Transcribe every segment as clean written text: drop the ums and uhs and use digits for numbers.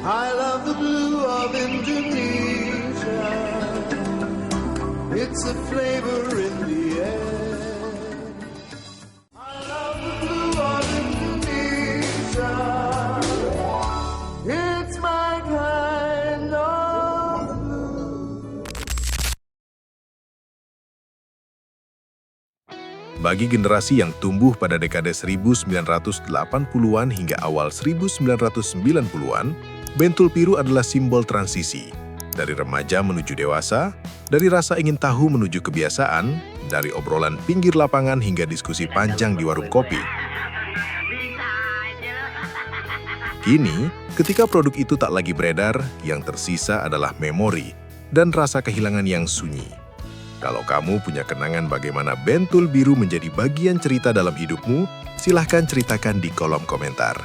I love the blue of Indonesia. It's a flavor in the air. I love the blue of Indonesia. It's my kind of blue. Bagi generasi yang tumbuh pada dekade 1980-an hingga awal 1990-an, Bentul Biru adalah simbol transisi. Dari remaja menuju dewasa, dari rasa ingin tahu menuju kebiasaan, dari obrolan pinggir lapangan hingga diskusi panjang di warung kopi. Kini, ketika produk itu tak lagi beredar, yang tersisa adalah memori dan rasa kehilangan yang sunyi. Kalau kamu punya kenangan bagaimana Bentul Biru menjadi bagian cerita dalam hidupmu, silahkan ceritakan di kolom komentar.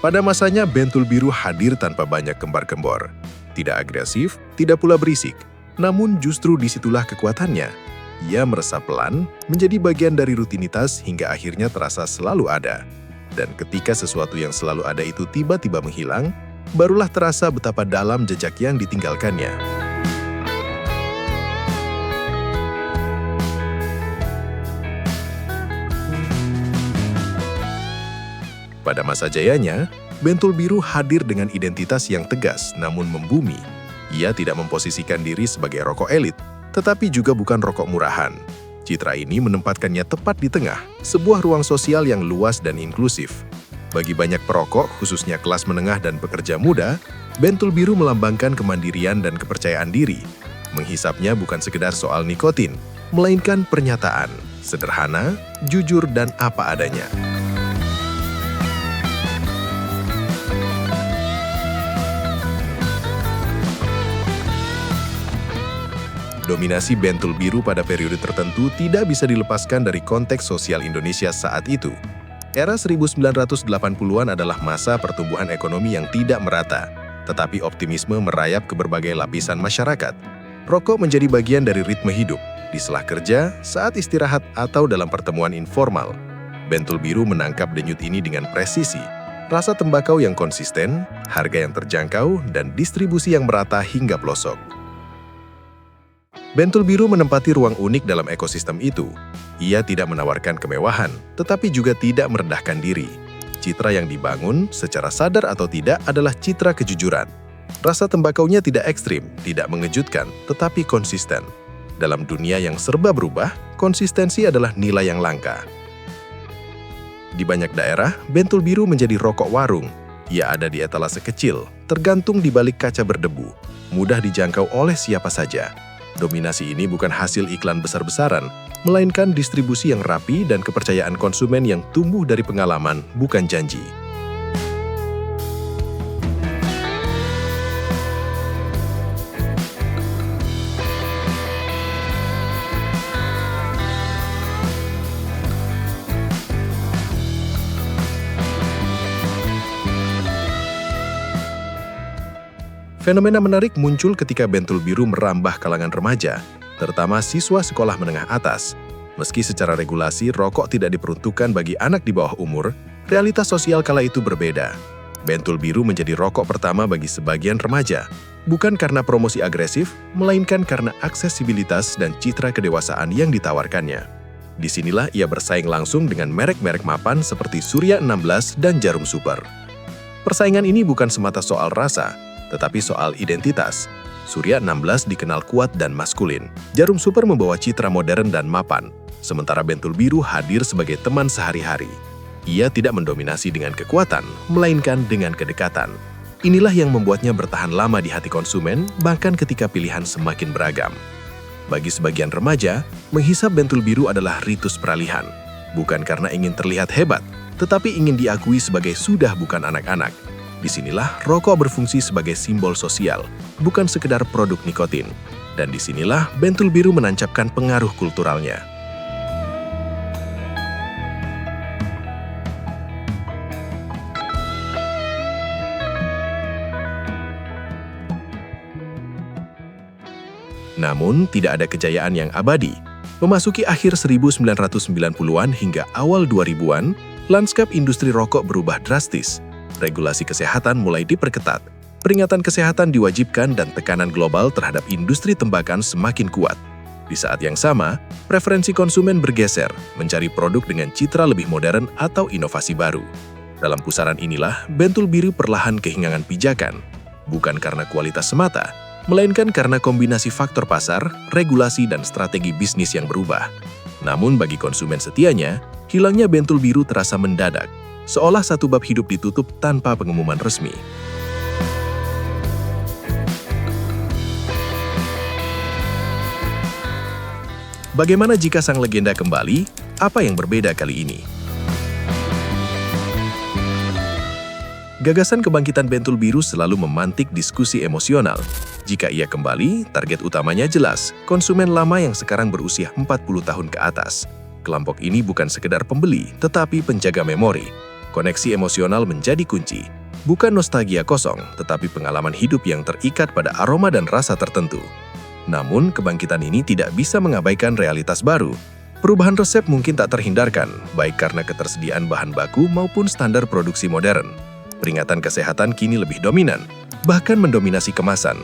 Pada masanya, Bentul Biru hadir tanpa banyak gembar-gembor. Tidak agresif, tidak pula berisik. Namun justru disitulah kekuatannya. Ia meresap pelan, menjadi bagian dari rutinitas hingga akhirnya terasa selalu ada. Dan ketika sesuatu yang selalu ada itu tiba-tiba menghilang, barulah terasa betapa dalam jejak yang ditinggalkannya. Pada masa jayanya, Bentul Biru hadir dengan identitas yang tegas namun membumi. Ia tidak memposisikan diri sebagai rokok elit, tetapi juga bukan rokok murahan. Citra ini menempatkannya tepat di tengah, sebuah ruang sosial yang luas dan inklusif. Bagi banyak perokok, khususnya kelas menengah dan pekerja muda, Bentul Biru melambangkan kemandirian dan kepercayaan diri. Menghisapnya bukan sekedar soal nikotin, melainkan pernyataan, sederhana, jujur, dan apa adanya. Dominasi Bentul Biru pada periode tertentu tidak bisa dilepaskan dari konteks sosial Indonesia saat itu. Era 1980-an adalah masa pertumbuhan ekonomi yang tidak merata, tetapi optimisme merayap ke berbagai lapisan masyarakat. Rokok menjadi bagian dari ritme hidup, di sela kerja, saat istirahat, atau dalam pertemuan informal. Bentul Biru menangkap denyut ini dengan presisi. Rasa tembakau yang konsisten, harga yang terjangkau, dan distribusi yang merata hingga pelosok. Bentul Biru menempati ruang unik dalam ekosistem itu. Ia tidak menawarkan kemewahan, tetapi juga tidak merendahkan diri. Citra yang dibangun, secara sadar atau tidak, adalah citra kejujuran. Rasa tembakaunya tidak ekstrim, tidak mengejutkan, tetapi konsisten. Dalam dunia yang serba berubah, konsistensi adalah nilai yang langka. Di banyak daerah, Bentul Biru menjadi rokok warung. Ia ada di etalase kecil, tergantung di balik kaca berdebu, mudah dijangkau oleh siapa saja. Dominasi ini bukan hasil iklan besar-besaran, melainkan distribusi yang rapi dan kepercayaan konsumen yang tumbuh dari pengalaman, bukan janji. Fenomena menarik muncul ketika Bentul Biru merambah kalangan remaja, terutama siswa sekolah menengah atas. Meski secara regulasi rokok tidak diperuntukkan bagi anak di bawah umur, realitas sosial kala itu berbeda. Bentul Biru menjadi rokok pertama bagi sebagian remaja, bukan karena promosi agresif, melainkan karena aksesibilitas dan citra kedewasaan yang ditawarkannya. Disinilah ia bersaing langsung dengan merek-merek mapan seperti Surya 16 dan Jarum Super. Persaingan ini bukan semata soal rasa, tetapi soal identitas. Surya 16 dikenal kuat dan maskulin. Jarum Super membawa citra modern dan mapan, sementara Bentul Biru hadir sebagai teman sehari-hari. Ia tidak mendominasi dengan kekuatan, melainkan dengan kedekatan. Inilah yang membuatnya bertahan lama di hati konsumen, bahkan ketika pilihan semakin beragam. Bagi sebagian remaja, menghisap Bentul Biru adalah ritus peralihan. Bukan karena ingin terlihat hebat, tetapi ingin diakui sebagai sudah bukan anak-anak. Disinilah rokok berfungsi sebagai simbol sosial, bukan sekedar produk nikotin. Dan disinilah Bentul Biru menancapkan pengaruh kulturalnya. Namun, tidak ada kejayaan yang abadi. Memasuki akhir 1990-an hingga awal 2000-an, lanskap industri rokok berubah drastis. Regulasi kesehatan mulai diperketat, peringatan kesehatan diwajibkan dan tekanan global terhadap industri tembakan semakin kuat. Di saat yang sama, preferensi konsumen bergeser, mencari produk dengan citra lebih modern atau inovasi baru. Dalam pusaran inilah, Bentul Biru perlahan kehilangan pijakan, bukan karena kualitas semata, melainkan karena kombinasi faktor pasar, regulasi, dan strategi bisnis yang berubah. Namun bagi konsumen setianya, hilangnya Bentul Biru terasa mendadak, seolah satu bab hidup ditutup tanpa pengumuman resmi. Bagaimana jika sang legenda kembali? Apa yang berbeda kali ini? Gagasan kebangkitan Bentul Biru selalu memantik diskusi emosional. Jika ia kembali, target utamanya jelas, konsumen lama yang sekarang berusia 40 tahun ke atas. Kelompok ini bukan sekedar pembeli, tetapi penjaga memori. Koneksi emosional menjadi kunci. Bukan nostalgia kosong, tetapi pengalaman hidup yang terikat pada aroma dan rasa tertentu. Namun, kebangkitan ini tidak bisa mengabaikan realitas baru. Perubahan resep mungkin tak terhindarkan, baik karena ketersediaan bahan baku maupun standar produksi modern. Peringatan kesehatan kini lebih dominan, bahkan mendominasi kemasan.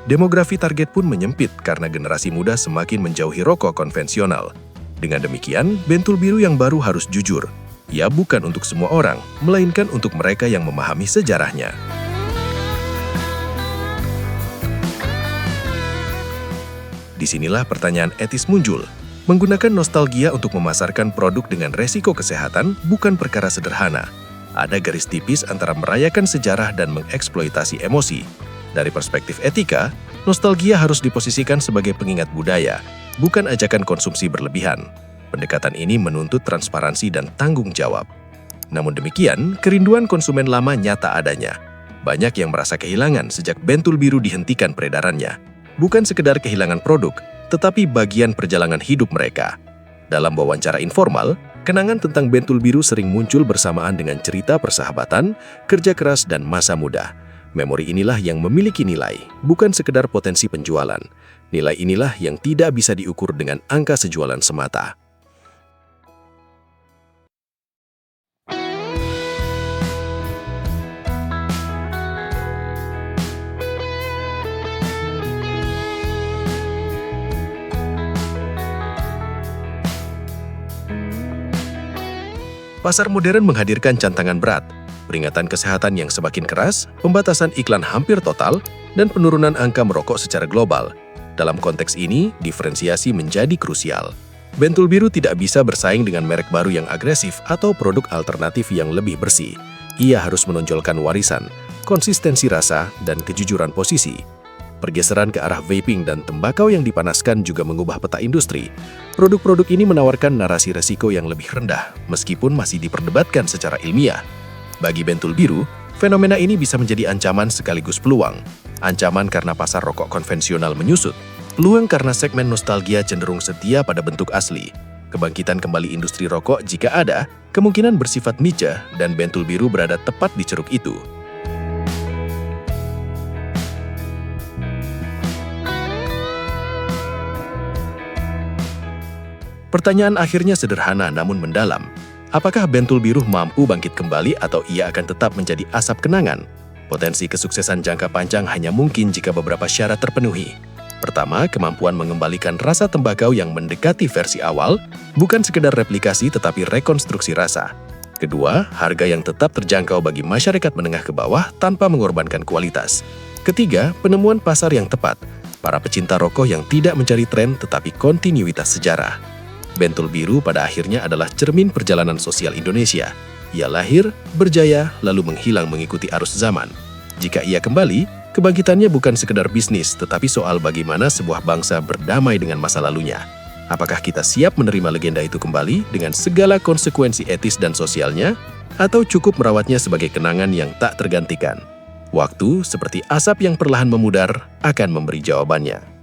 Demografi target pun menyempit karena generasi muda semakin menjauhi rokok konvensional. Dengan demikian, Bentul Biru yang baru harus jujur. Ia bukan untuk semua orang, melainkan untuk mereka yang memahami sejarahnya. Disinilah pertanyaan etis muncul. Menggunakan nostalgia untuk memasarkan produk dengan resiko kesehatan bukan perkara sederhana. Ada garis tipis antara merayakan sejarah dan mengeksploitasi emosi. Dari perspektif etika, nostalgia harus diposisikan sebagai pengingat budaya, bukan ajakan konsumsi berlebihan. Pendekatan ini menuntut transparansi dan tanggung jawab. Namun demikian, kerinduan konsumen lama nyata adanya. Banyak yang merasa kehilangan sejak Bentul Biru dihentikan peredarannya. Bukan sekedar kehilangan produk, tetapi bagian perjalanan hidup mereka. Dalam wawancara informal, kenangan tentang Bentul Biru sering muncul bersamaan dengan cerita persahabatan, kerja keras, dan masa muda. Memori inilah yang memiliki nilai, bukan sekedar potensi penjualan. Nilai inilah yang tidak bisa diukur dengan angka sejualan semata. Pasar modern menghadirkan tantangan berat, peringatan kesehatan yang semakin keras, pembatasan iklan hampir total, dan penurunan angka merokok secara global. Dalam konteks ini, diferensiasi menjadi krusial. Bentul Biru tidak bisa bersaing dengan merek baru yang agresif atau produk alternatif yang lebih bersih. Ia harus menonjolkan warisan, konsistensi rasa, dan kejujuran posisi. Pergeseran ke arah vaping dan tembakau yang dipanaskan juga mengubah peta industri. Produk-produk ini menawarkan narasi resiko yang lebih rendah, meskipun masih diperdebatkan secara ilmiah. Bagi Bentul Biru, fenomena ini bisa menjadi ancaman sekaligus peluang. Ancaman karena pasar rokok konvensional menyusut, peluang karena segmen nostalgia cenderung setia pada bentuk asli. Kebangkitan kembali industri rokok jika ada, kemungkinan bersifat niche dan Bentul Biru berada tepat di ceruk itu. Pertanyaan akhirnya sederhana namun mendalam. Apakah Bentul Biru mampu bangkit kembali atau ia akan tetap menjadi asap kenangan? Potensi kesuksesan jangka panjang hanya mungkin jika beberapa syarat terpenuhi. Pertama, kemampuan mengembalikan rasa tembakau yang mendekati versi awal, bukan sekedar replikasi tetapi rekonstruksi rasa. Kedua, harga yang tetap terjangkau bagi masyarakat menengah ke bawah tanpa mengorbankan kualitas. Ketiga, penemuan pasar yang tepat, para pecinta rokok yang tidak mencari tren tetapi kontinuitas sejarah. Bentul Biru pada akhirnya adalah cermin perjalanan sosial Indonesia. Ia lahir, berjaya, lalu menghilang mengikuti arus zaman. Jika ia kembali, kebangkitannya bukan sekedar bisnis, tetapi soal bagaimana sebuah bangsa berdamai dengan masa lalunya. Apakah kita siap menerima legenda itu kembali dengan segala konsekuensi etis dan sosialnya, atau cukup merawatnya sebagai kenangan yang tak tergantikan? Waktu, seperti asap yang perlahan memudar, akan memberi jawabannya.